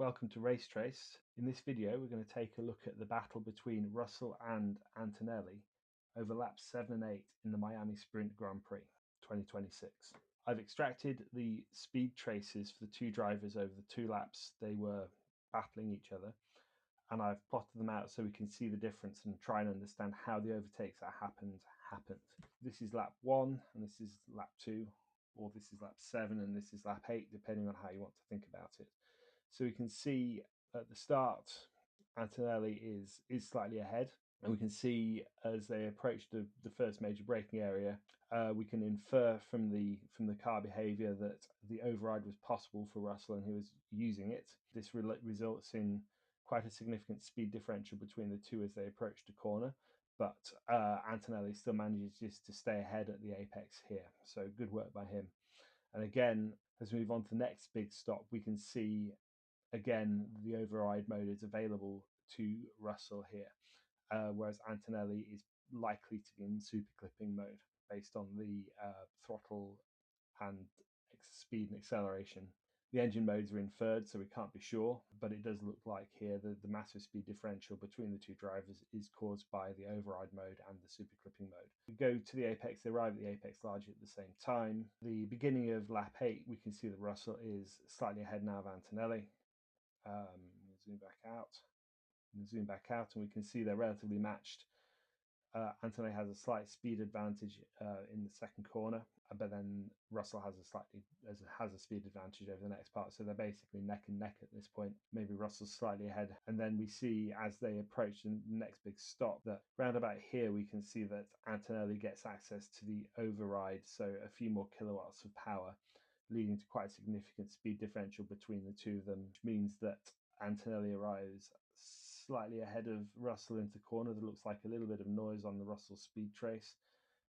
welcome to Race Trace. In this video, we're going to take a look at the battle between Russell and Antonelli over laps 7 and 8 in the Miami Sprint Grand Prix 2026. I've extracted the speed traces for the two drivers over the 2 laps they were battling each other, and I've plotted them out so we can see the difference and try and understand how the overtakes that happened. This is lap 1 and this is lap 2, or this is lap 7 and this is lap 8, depending on how you want to think about it. So we can see at the start, Antonelli is slightly ahead, and we can see as they approach the first major braking area, we can infer from the car behaviour that the override was possible for Russell, and he was using it. This results in quite a significant speed differential between the two as they approach the corner, but Antonelli still manages just to stay ahead at the apex here. So good work by him. And again, as we move on to the next big stop, we can see again the override mode is available to Russell here, whereas Antonelli is likely to be in super clipping mode based on the throttle and speed and acceleration. The engine modes are inferred, so we can't be sure, but it does look like here that the massive speed differential between the two drivers is caused by the override mode and the super clipping mode. We go to the apex, they arrive at the apex largely at the same time. The beginning of lap 8, we can see that Russell is slightly ahead now of Antonelli. Zoom back out, and we can see they're relatively matched. Antonelli has a slight speed advantage in the second corner, but then Russell has a speed advantage over the next part. So they're basically neck and neck at this point. Maybe Russell's slightly ahead, and then we see as they approach the next big stop that round about here we can see that Antonelli gets access to the override, so a few more kilowatts of power, leading to quite a significant speed differential between the two of them, which means that Antonelli arrives slightly ahead of Russell into corner. There looks like a little bit of noise on the Russell speed trace,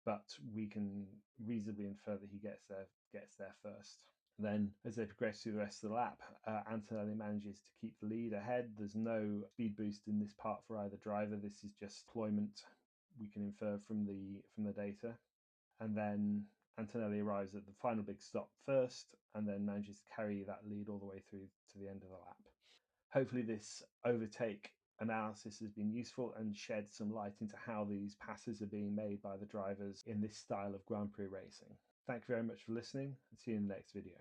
but we can reasonably infer that he gets there first. Then, as they progress through the rest of the lap, Antonelli manages to keep the lead ahead. There's no speed boost in this part for either driver. This is just deployment, we can infer from the data. And then Antonelli arrives at the final big stop first, and then manages to carry that lead all the way through to the end of the lap. Hopefully this overtake analysis has been useful and shed some light into how these passes are being made by the drivers in this style of Grand Prix racing. Thank you very much for listening, and see you in the next video.